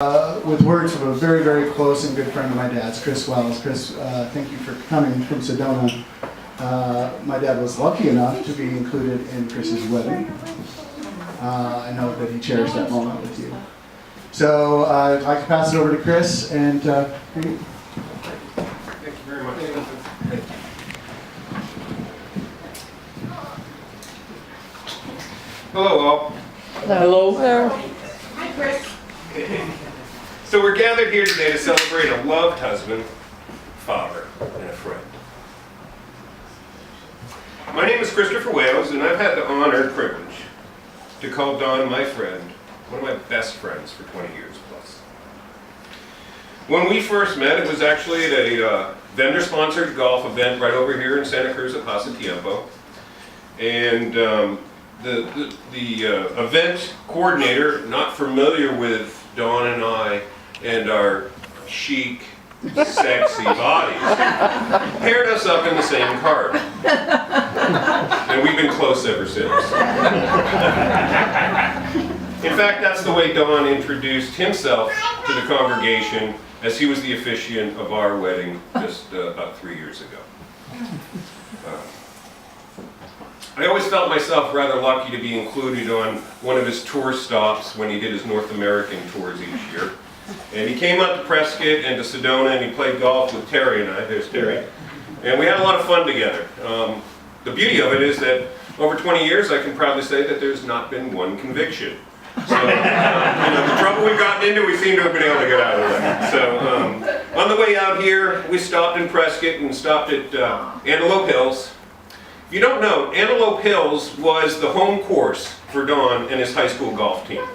With words from a very, very close and good friend of my dad's, Chris Wells. Chris, thank you for coming from Sedona. My dad was lucky enough to be included in Chris's wedding. I know that he cherished that moment with you. So I'd like to pass it over to Chris, and Thank you very much. Hello all. Hello. Hi, Chris. So we're gathered here today to celebrate a loved husband, father, and a friend. My name is Christopher Wales, and I've had the honor and privilege to call Don my friend, one of my best friends for 20 years plus. When we first met, it was actually at a vendor-sponsored golf event right over here in Santa Cruz at Pasatiempo. And the event coordinator, not familiar with Don and I and our chic, sexy bodies, paired us up in the same cart. And we've been close ever since. In fact, that's the way Don introduced himself to the congregation, as he was the officiant of our wedding just about 3 years ago. I always felt myself rather lucky to be included on one of his tour stops when he did his North American tours each year. And he came up to Prescott and to Sedona, and he played golf with Terry and I. There's Terry. And we had a lot of fun together. The beauty of it is that over 20 years, I can proudly say that there's not been one conviction. So, the trouble we've gotten into, we seem to have been able to get out of that. So, on the way out here, we stopped in Prescott and stopped at Antelope Hills. If you don't know, Antelope Hills was the home course for Don and his high school golf team.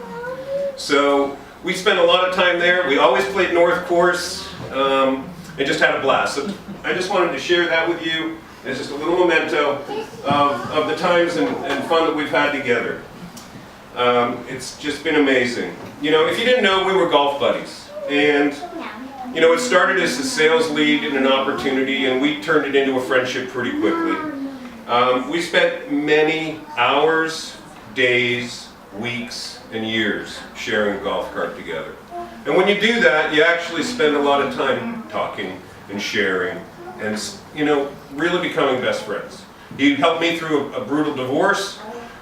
So we spent a lot of time there. We always played North Course and just had a blast. So I just wanted to share that with you as just a little memento of the times and fun that we've had together. It's just been amazing. You know, if you didn't know, we were golf buddies. And you know, it started as a sales lead and an opportunity, and we turned it into a friendship pretty quickly. We spent many hours, days, weeks, and years sharing a golf cart together. And when you do that, you actually spend a lot of time talking and sharing and, you know, really becoming best friends. He helped me through a brutal divorce.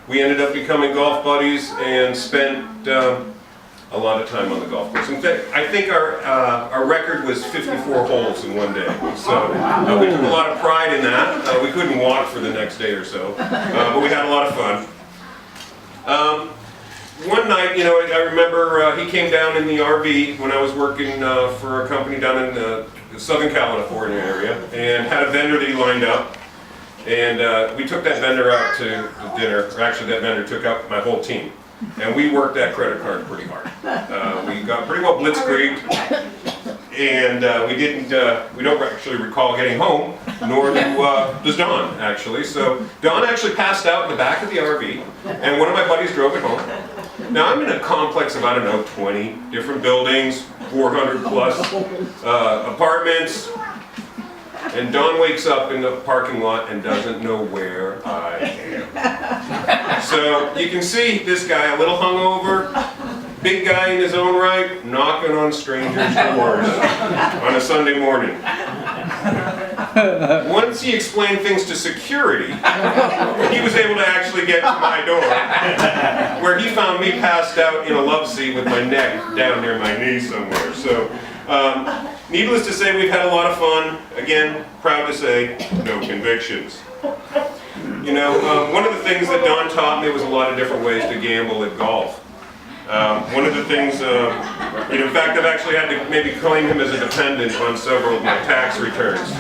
We ended up becoming golf buddies and spent a lot of time on the golf course. In fact, I think our record was 54 holes in one day. So we took a lot of pride in that. We couldn't walk for the next day or so, but we had a lot of fun. One night, you know, I remember he came down in the RV when I was working for a company down in the Southern California area, and had a vendor that he lined up. And we took that vendor out to dinner, or actually that vendor took out my whole team. And we worked that credit card pretty hard. We got pretty well blitzkrieged, and we don't actually recall getting home, nor does Don, actually. So Don actually passed out in the back of the RV, and one of my buddies drove it home. Now I'm in a complex of, I don't know, 20 different buildings, 400 plus apartments, and Don wakes up in the parking lot and doesn't know where I am. So you can see this guy, a little hungover, big guy in his own right, knocking on strangers' doors on a Sunday morning. Once he explained things to security, he was able to actually get to my door, where he found me passed out in a love seat with my neck down near my knee somewhere. So, needless to say, we've had a lot of fun. Again, proud to say, no convictions. You know, one of the things that Don taught me was a lot of different ways to gamble at golf. One of the things, in fact, I've actually had to maybe claim him as a dependent on several of my tax returns.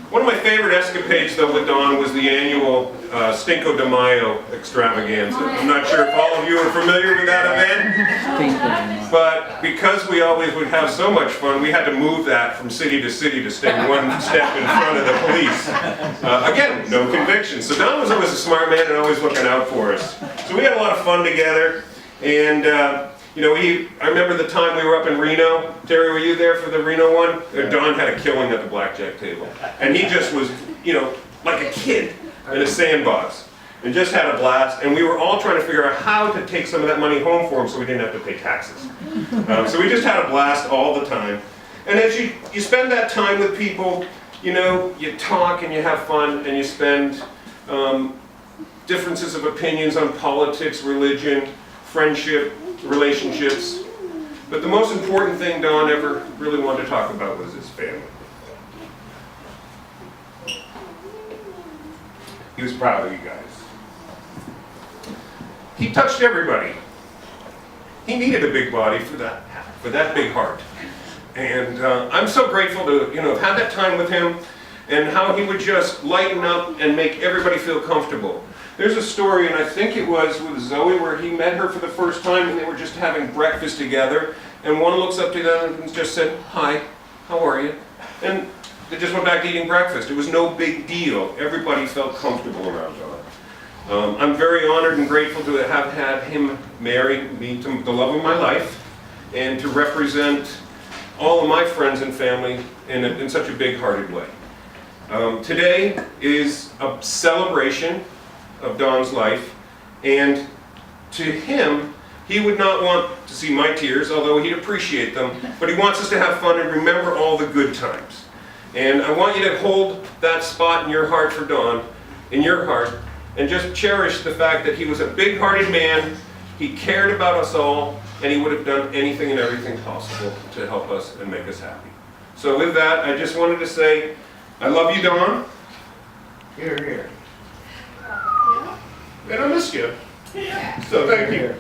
One of my favorite escapades, though, with Don was the annual Cinco de Mayo extravaganza. I'm not sure if all of you are familiar with that event, but because we always would have so much fun, we had to move that from city to city to stay one step in front of the police. Again, no conviction. So Don was always a smart man and always looking out for us. So we had a lot of fun together, and you know, I remember the time we were up in Reno. Terry, were you there for the Reno one? Don had a killing at the blackjack table. And he just was, you know, like a kid in a sandbox. and just had a blast. And we were all trying to figure out how to take some of that money home for him so we didn't have to pay taxes. So we just had a blast all the time. And as you spend that time with people, you know, you talk and you have fun and you spend differences of opinions on politics, religion, friendship, relationships. But the most important thing Don ever really wanted to talk about was his family. He was proud of you guys. He touched everybody. He needed a big body for that big heart. And I'm so grateful to have had that time with him and how he would just lighten up and make everybody feel comfortable. There's a story, and I think it was with Zoe, where he met her for the first time and they were just having breakfast together. And one looks up to the other and just said, "Hi, how are you?" And they just went back to eating breakfast. It was no big deal. Everybody felt comfortable around Don. I'm very honored and grateful to have had him marry me to the love of my life and to represent all of my friends and family in such a big-hearted way. Today is a celebration of Don's life, and to him, he would not want to see my tears, although he'd appreciate them, but he wants us to have fun and remember all the good times. And I want you to hold that spot in your heart for Don, in your heart, and just cherish the fact that he was a big-hearted man, he cared about us all, and he would have done anything and everything possible to help us and make us happy. So with that, I just wanted to say, I love you, Don. Here, here. And I miss you. So thank you. Here.